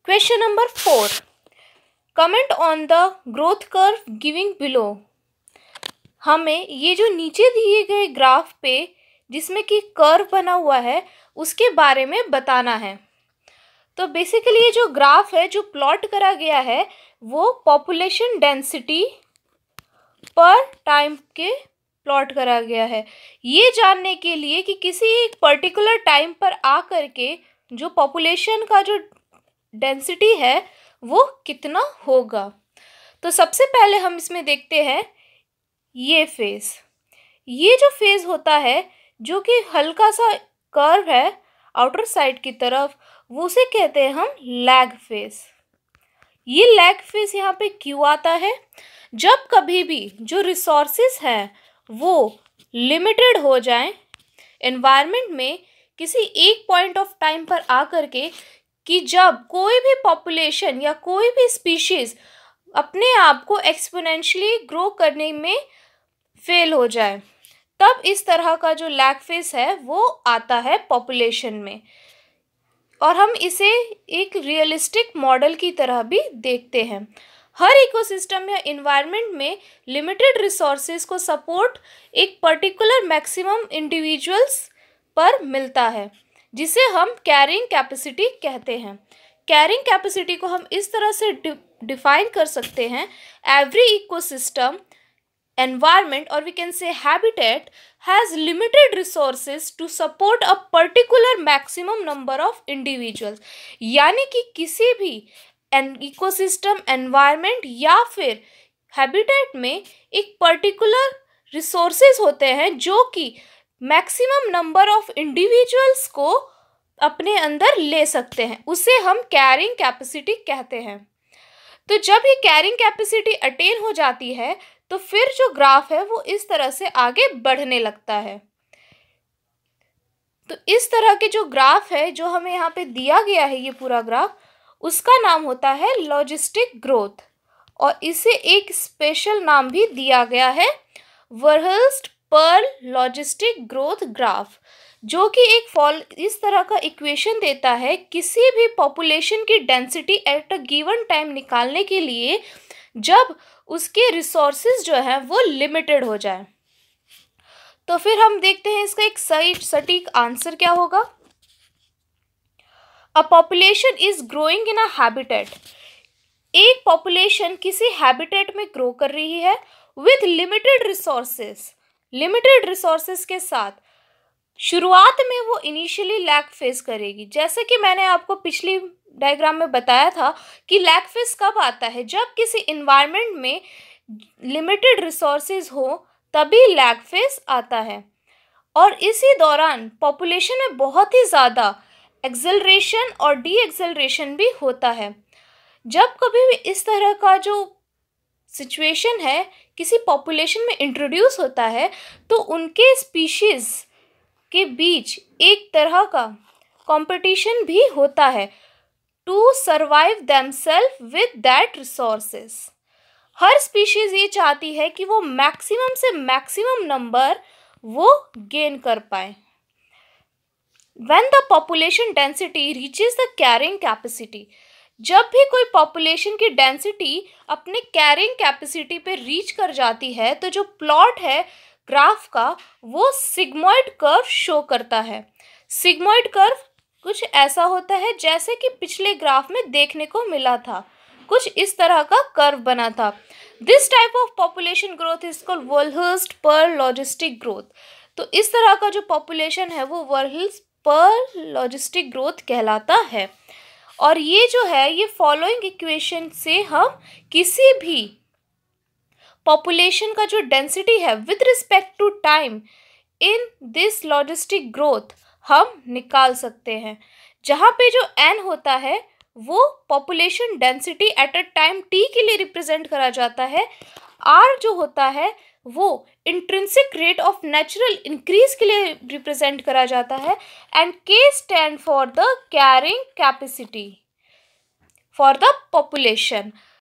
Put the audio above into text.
Question number 4. Comment on the growth curve giving below. हमें ये जो नीचे दिए गए ग्राफ पे जिसमें कि कर्व बना हुआ है उसके बारे में बताना है। तो बेसिकली ये जो ग्राफ है जो प्लॉट करा गया है वो पॉपुलेशन डेंसिटी पर टाइम के प्लॉट करा गया है, ये जानने के लिए कि किसी एक पर्टिकुलर टाइम पर आकर के जो पॉपुलेशन का जो डेंसिटी है वो कितना होगा। तो सबसे पहले हम इसमें देखते हैं ये फेज। ये जो फेज होता है जो कि हल्का सा कर्व है आउटर साइड की तरफ, वो उसे कहते हैं हम लैग फेज। ये लैग फेज यहाँ पे क्यों आता है? जब कभी भी जो रिसोर्सेज हैं वो लिमिटेड हो जाएं एनवायरनमेंट में किसी एक पॉइंट ऑफ टाइम पर आकर के, कि जब कोई भी पॉपुलेशन या कोई भी स्पीशीज़ अपने आप को एक्सपोनेंशियली ग्रो करने में फेल हो जाए, तब इस तरह का जो लैग फेज है वो आता है पॉपुलेशन में। और हम इसे एक रियलिस्टिक मॉडल की तरह भी देखते हैं। हर इकोसिस्टम या इन्वायरमेंट में लिमिटेड रिसोर्सेज को सपोर्ट एक पर्टिकुलर मैक्सिमम इंडिविजुअल्स पर मिलता है जिसे हम कैरिंग कैपेसिटी कहते हैं। कैरिंग कैपेसिटी को हम इस तरह से डिफाइन कर सकते हैं, every ecosystem environment or we can say habitat has limited resources to support a particular maximum number of individuals। यानी कि किसी भी इकोसिस्टम एनवायरनमेंट या फिर हैबिटेट में एक पर्टिकुलर रिसोर्सेज होते हैं जो कि मैक्सिमम नंबर ऑफ इंडिविजुअल्स को अपने अंदर ले सकते हैं, उसे हम कैरिंग कैपेसिटी कहते हैं। तो जब ये कैरिंग कैपेसिटी अटेन हो जाती है तो फिर जो ग्राफ है वो इस तरह से आगे बढ़ने लगता है। तो इस तरह के जो ग्राफ है जो हमें यहाँ पे दिया गया है, ये पूरा ग्राफ, उसका नाम होता है लॉजिस्टिक ग्रोथ, और इसे एक स्पेशल नाम भी दिया गया है वर्हल्स्ट-पर्ल लॉजिस्टिक ग्रोथ ग्राफ, जो कि एक इस तरह का इक्वेशन देता है किसी भी पॉपुलेशन की density at a given time निकालने के लिए जब उसके रिसोर्सेज जो हैं वो लिमिटेड हो जाए। तो फिर हम देखते हैं इसका एक सही सटीक आंसर क्या होगा। A population is growing in a habitat. एक पॉपुलेशन किसी हैबिटेट में ग्रो कर रही है with limited resources. Limited resources के साथ शुरुआत में वो इनिशियली लैग फेस करेगी। जैसे कि मैंने आपको पिछली डायग्राम में बताया था कि लैग फेस कब आता है, जब किसी इन्वायरमेंट में लिमिटेड रिसोर्सेज हो तभी लैग फेस आता है। और इसी दौरान पॉपुलेशन में बहुत ही ज़्यादा एक्सेलरेशन और डी एक्सेलरेशन भी होता है। जब कभी भी इस तरह का जो सिचुएशन है किसी पॉपुलेशन में इंट्रोड्यूस होता है तो उनके स्पीशीज़ के बीच एक तरह का कंपटीशन भी होता है to survive themselves with that resources. हर स्पीशीज ये चाहती है कि वो मैक्सिमम से मैक्सिमम नंबर वो गेन कर पाए। When the population density reaches the carrying capacity, जब भी कोई पॉपुलेशन की डेंसिटी अपने कैरिंग कैपेसिटी पे रीच कर जाती है तो जो प्लॉट है ग्राफ का वो सिग्मॉइड कर्व शो करता है। सिग्मॉइड कर्व कुछ ऐसा होता है जैसे कि पिछले ग्राफ में देखने को मिला था, कुछ इस तरह का कर्व बना था। This type of population growth is called Verhulst Pearl logistic growth. तो इस तरह का जो पॉपुलेशन है वो वर्हल्स्ट-पर्ल लॉजिस्टिक ग्रोथ कहलाता है। और ये जो है ये फॉलोइंग इक्वेशन से हम किसी भी पॉपुलेशन का जो डेंसिटी है with respect to time in this logistic growth हम निकाल सकते हैं, जहाँ पे जो n होता है वो population density at a time t के लिए रिप्रेजेंट करा जाता है, r जो होता है वो intrinsic rate of natural increase के लिए रिप्रेजेंट करा जाता है, and k stand for the carrying capacity for the population.